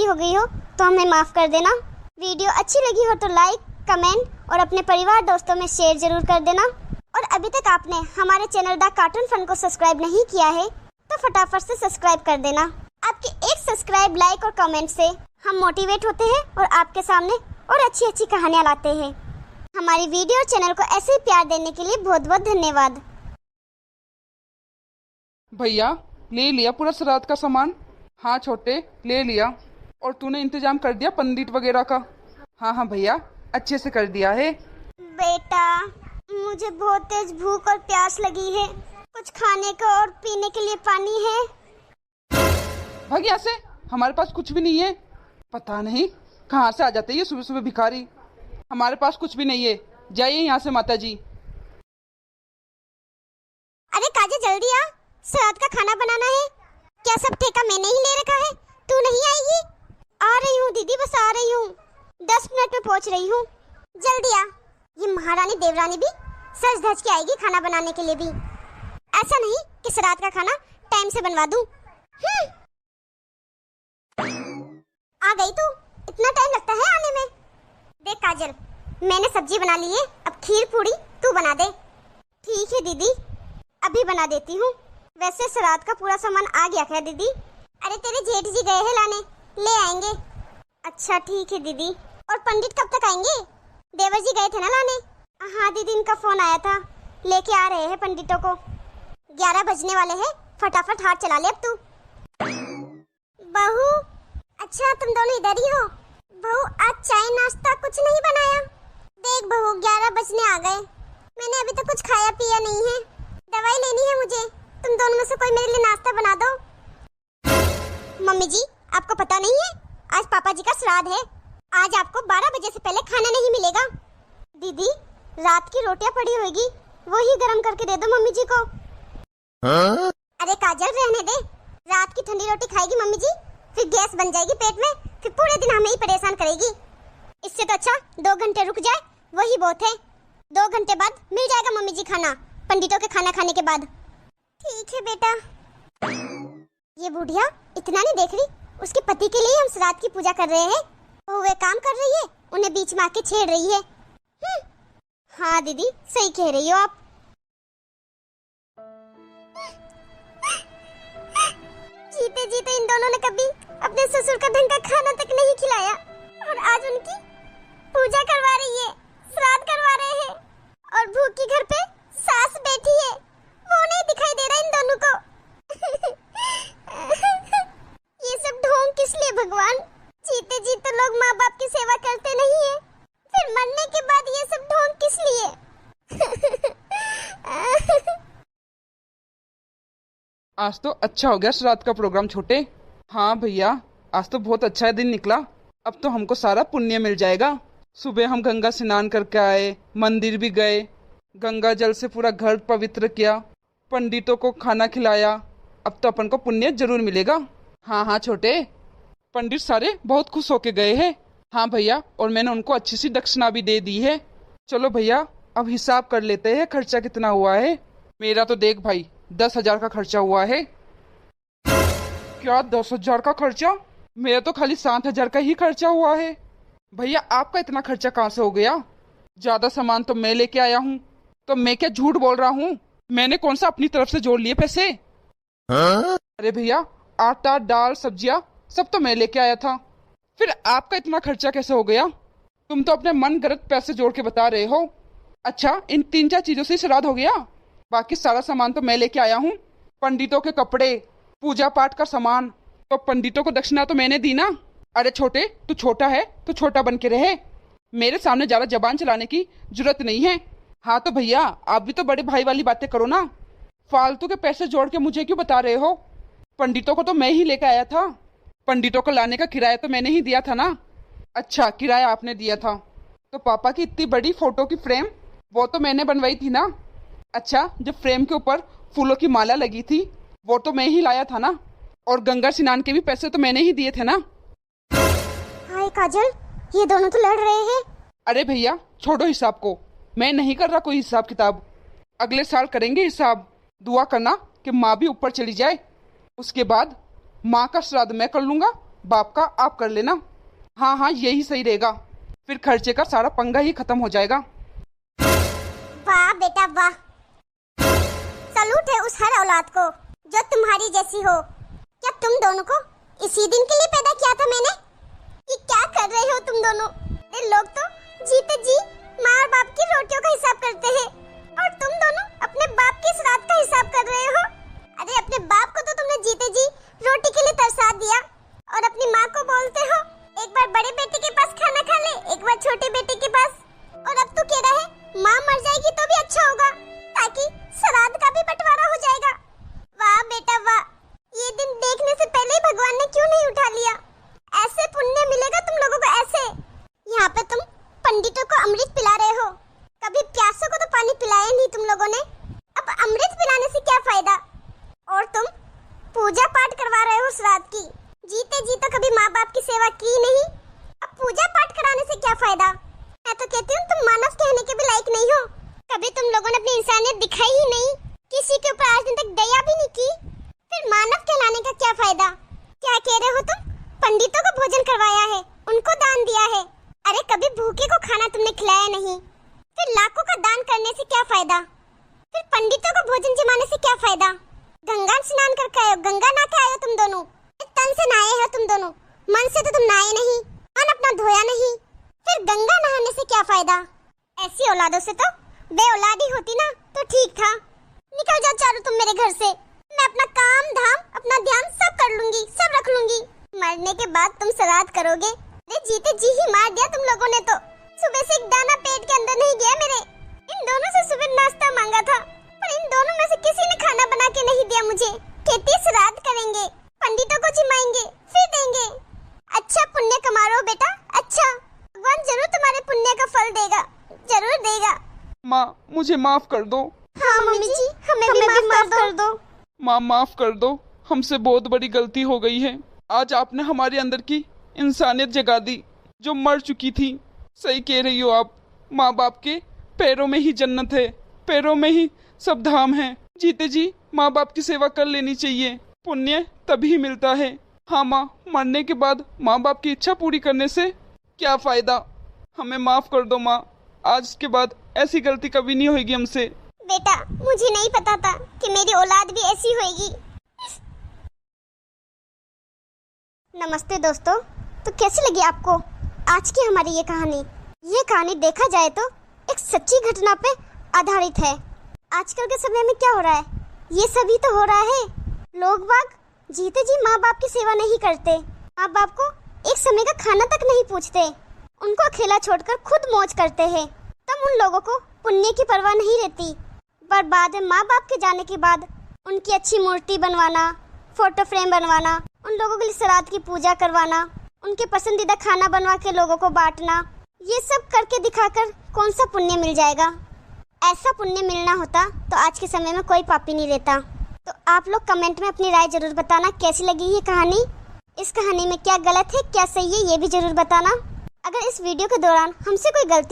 हो गई हो तो हमें माफ़ कर देना। वीडियो अच्छी लगी हो तो लाइक, कमेंट और अपने परिवार दोस्तों में शेयर जरूर कर देना। और अभी तक आपने हमारे चैनल द कार्टून फन को सब्सक्राइब नहीं किया है तो फटाफट से सब्सक्राइब कर देना। आपके एक सब्सक्राइब, लाइक और कमेंट से हम मोटिवेट होते हैं और आपके सामने और अच्छी अच्छी कहानियाँ लाते हैं। हमारी वीडियो और चैनल को ऐसे ही प्यार देने के लिए बहुत बहुत धन्यवाद। भैया ले लिया पूरा श्राद्ध का सामान? हाँ छोटे, ले लिया। और तूने इंतजाम कर दिया पंडित वगैरह का? हाँ भैया, अच्छे से कर दिया है। बेटा, मुझे बहुत तेज भूख और प्यास लगी है। कुछ खाने का और पीने के लिए पानी है? भाग यहाँ से, हमारे पास कुछ भी नहीं है। पता नहीं कहाँ से आ जाते ये सुबह सुबह भिखारी। हमारे पास कुछ भी नहीं है, जाइए यहाँ से माता जी। अरे काजे, जल्दी आ, श्राद्ध का खाना बनाना है। क्या सब ठेका मैंने ही ले रखा है? तू नहीं आएगी? आ रही हूँ दीदी, बस आ रही हूँ, 10 मिनट में पहुँच रही हूँ। जल्दी आ। ये महारानी देवरानी भी सज धज के आएगी खाना बनाने के लिए भी। ऐसा नहीं कि श्राद्ध का खाना टाइम से बनवा दूँ। आ गई तू? इतना टाइम लगता है आने में? देख काजल, मैंने सब्जी बना ली है, अब खीर पूड़ी तू बना दे। ठीक है दीदी, अभी बना देती हूँ। वैसे श्राद्ध का पूरा सामान आ गया क्या दीदी? अरे तेरे जेठ जी गए हैं लाने, ले आएंगे। अच्छा ठीक है दीदी। और पंडित कब तक आएंगे? देवर जी गए थे ना लाने। हाँ दीदी, इनका फोन आया था, लेके आ रहे हैं पंडितों को। 11 बजने वाले हैं, फटाफट हाथ चला ले अब तू। बहू, अच्छा तुम दोनों इधर ही हो? बहू, आज चाय नाश्ता कुछ नहीं बनाया? देख बहू, 11 बजने आ गए, मैंने अभी तक कुछ खाया पिया नहीं है। दवाई लेनी है मुझे, तुम दोनों में से कोई मेरे लिए नाश्ता बना दो। मम्मी जी, आपको पता नहीं है आज पापा जी का श्राद्ध है। आज आपको 12 बजे से पहले खाना नहीं मिलेगा। दीदी, रात की रोटियां पड़ी होगी, वही गरम करके दे दो मम्मी जी को। अरे काजल, रहने दे, रात की ठंडी रोटी खाएगी मम्मी जी, फिर गैस बन जाएगी पेट में, फिर पूरे दिन हमें ही परेशान करेगी। इससे तो अच्छा 2 घंटे रुक जाए, वही बहुत है। 2 घंटे बाद मिल जाएगा मम्मी जी खाना, पंडितों के खाना खाने के बाद। ठीक है बेटा। ये बुढ़िया इतना नहीं देख रही, उसके पति के लिए हम श्राद्ध की पूजा कर रहे हैं, वो वे काम कर रही है, उन्हें बीच में आके छेड़ रही है। हाँ दीदी, सही कह रही हो आप। जीते जीते इन दोनों ने कभी अपने ससुर का ढंग का खाना तक नहीं खिलाया, और आज उनकी पूजा करवा रही है, श्राद्ध करवा रहे हैं, और भूखी घर पे सास बैठी है, वो नहीं दिखाई दे रहा इन दोनों को। ये सब ढोंग किस लिए भगवान? जीते जी तो लोग माँ बाप की सेवा करते नहीं है, फिर मरने के बाद ये सब ढोंग किस लिए? आज तो अच्छा हो गया श्राद्ध का प्रोग्राम छोटे। हाँ भैया, आज तो बहुत अच्छा दिन निकला। अब तो हमको सारा पुण्य मिल जाएगा। सुबह हम गंगा स्नान करके आए, मंदिर भी गए, गंगा जल से पूरा घर पवित्र किया, पंडितों को खाना खिलाया। अब तो अपन को पुण्य जरूर मिलेगा। हाँ छोटे, पंडित सारे बहुत खुश होके गए हैं। हाँ भैया, और मैंने उनको अच्छी सी दक्षिणा भी दे दी है। चलो भैया, अब हिसाब कर लेते हैं खर्चा कितना हुआ है। मेरा तो देख भाई, 10,000 का खर्चा हुआ है। क्या 10,000 का खर्चा? मेरा तो खाली 7,000 का ही खर्चा हुआ है। भैया, आपका इतना खर्चा कहाँ से हो गया? ज्यादा सामान तो मैं लेके आया हूँ, तो मैं क्या झूठ बोल रहा हूँ? मैंने कौन सा अपनी तरफ से जोड़ लिए पैसे? अरे भैया, आटा, दाल, सब्जियाँ सब तो मैं लेके आया था, फिर आपका इतना खर्चा कैसे हो गया? तुम तो अपने मन गलत पैसे जोड़ के बता रहे हो। अच्छा, इन 3-4 चीजों से श्राद्ध हो गया? बाकी सारा सामान तो मैं लेके आया हूँ। पंडितों के कपड़े, पूजा पाठ का सामान, तो पंडितों को दक्षिणा तो मैंने दी ना। अरे छोटे, तू छोटा है तो छोटा बन के रहे, मेरे सामने ज्यादा जबान चलाने की जरूरत नहीं है। हाँ तो भैया, आप भी तो बड़े भाई वाली बातें करो ना। फालतू के पैसे जोड़ के मुझे क्यों बता रहे हो? पंडितों को तो मैं ही लेकर आया था, पंडितों को लाने का किराया तो मैंने ही दिया था ना। अच्छा, किराया आपने दिया था, तो पापा की इतनी बड़ी फोटो की फ्रेम वो तो मैंने बनवाई थी ना। अच्छा, जब फ्रेम के ऊपर फूलों की माला लगी थी वो तो मैं ही लाया था ना। और गंगा स्नान के भी पैसे तो मैंने ही दिए थे ना। हाय काजल, ये दोनों तो लड़ रहे हैं। अरे भैया, छोड़ो हिसाब को, मैं नहीं कर रहा कोई हिसाब किताब। अगले साल करेंगे हिसाब। दुआ करना कि माँ भी ऊपर चली जाए, उसके बाद माँ का श्राद्ध मैं कर लूंगा बाप का आप कर लेना। हाँ हाँ, यही सही रहेगा, फिर खर्चे का सारा पंगा ही खत्म हो जाएगा। वाह बेटा वाह, सलूट है उस हर औलाद को जो तुम्हारी जैसी हो। क्या तुम दोनों को इसी दिन के लिए पैदा किया था मैंने? कि क्या कर रहे हो तुम दोनों? ये लोग तो जीते जी माँ और बाप की रोटियों का हिसाब करते हैं और तुम दोनों अपने बाप की श्राद्ध का हिसाब कर रहे हो। अरे अपने बाप को तो तुमने जीते जी रोटी के लिए तरसा दिया और अपनी माँ को बोलते हो एक बार बड़े बेटे के पास खाना खा ले, एक बार छोटे बेटे के पास। और अब तो कह रहा है माँ मर जाएगी तो भी अच्छा होगा ताकि श्राद्ध का भी बंटवारा हो जाएगा। वाह बेटा वाह, ये दिन देखने से पहले ही भगवान ने क्यों नहीं उठा लिया? ऐसे पुण्य मिलेगा तुम लोगों को ऐसे। यहाँ पे तुम पंडितों को अमृत पिला रहे हो, कभी प्यासों को तो पानी पिलाया नहीं तुम लोगों ने। अब अमृत पिलाने से क्या फायदा? और तुम पूजा पाठ करवा रहे हो श्राद्ध की। जीते जी तो कभी माँ बाप की सेवा की नहीं, अब पूजा पाठ कराने से क्या फायदा? मैं तो कहती हूँ तुम मानव कहने के भी लायक नहीं हो। कभी तुम लोगों ने अपनी इंसानियत दिखाई ही नहीं, किसी के ऊपर आज दिन तक दया भी नहीं की, फिर मानव कहलाने का क्या फायदा? क्या कह रहे हो तुम? पंडितों को भोजन करवाया है, उनको दान दिया है। अरे कभी भूखे को खाना तुमने खिलाया नहीं, फिर लाखों का दान करने से क्या फायदा? फिर पंडितों को भोजन जमाने से क्या फायदा? गंगा स्नान करके आए हो, गंगा नहा के आए हो तुम दोनों, तन से नहाए हो तुम दोनों, मन से तो तुम नहाए नहीं, मन अपना धोया नहीं, फिर गंगा नहाने से क्या फायदा? ऐसी औलादों से तो बे औलादी होती ना तो ठीक था। निकल जाओ चारों तुम मेरे घर से, मैं अपना काम धाम अपना ध्यान सब कर लूंगी, सब रख लूंगी। मरने के बाद तुम श्राद्ध करोगे? अरे जीते जी ही मार दिया तुम लोगों ने तो। सुबह से एक दाना पेट के अंदर नहीं गया मेरे। इन दोनों से सुबह नाश्ता मांगा था पर इन दोनों में से किसी ने खाना बना के नहीं दिया मुझे। कहती श्राद्ध करेंगे, पंडितों को जिमाएंगे, फिर देंगे। अच्छा पुण्य कमा रहे हो बेटा, अच्छा, भगवान जरूर तुम्हारे पुण्य का फल देगा, जरूर देगा। माँ मुझे माफ कर दो। हाँ मम्मी जी, हमें भी माफ कर दो। माँ माफ कर दो, हमसे बहुत बड़ी गलती हो गई है। आज आपने हमारे अंदर की इंसानियत जगा दी जो मर चुकी थी। सही कह रही हो आप, माँ बाप के पैरों में ही जन्नत है, पैरों में ही सब धाम है। जीते जी माँ बाप की सेवा कर लेनी चाहिए, पुण्य तभी मिलता है। हाँ माँ, मरने के बाद माँ बाप की इच्छा पूरी करने से क्या फायदा? हमें माफ कर दो माँ, आज के बाद ऐसी गलती कभी नहीं होगी हमसे। बेटा मुझे नहीं पता था कि मेरी औलाद भी ऐसी होगी। नमस्ते दोस्तों, तो कैसी लगी आपको आज की हमारी ये कहानी? ये कहानी देखा जाए तो एक सच्ची घटना पे आधारित है। आजकल के समय में क्या हो रहा है, ये सभी तो हो रहा है। लोग बाग जीते जी माँ बाप की सेवा नहीं करते, माँ बाप को एक समय का खाना तक नहीं पूछते, उनको अकेला छोड़कर खुद मौज करते हैं। तब उन लोगों को पुण्य की परवाह नहीं रहती, पर बाद में माँ बाप के जाने के बाद उनकी अच्छी मूर्ति बनवाना, फोटो फ्रेम बनवाना, उन लोगों के लिए श्राद्ध की पूजा करवाना, उनके पसंदीदा खाना बनवा के लोगों को बांटना, ये सब करके दिखाकर कौन सा पुण्य मिल जाएगा? ऐसा पुण्य मिलना होता तो आज के समय में कोई पापी नहीं रहता। तो आप लोग कमेंट में अपनी राय जरूर बताना, कैसी लगी ये कहानी, इस कहानी में क्या गलत है क्या सही है ये भी जरूर बताना। अगर इस वीडियो के दौरान हमसे कोई गलती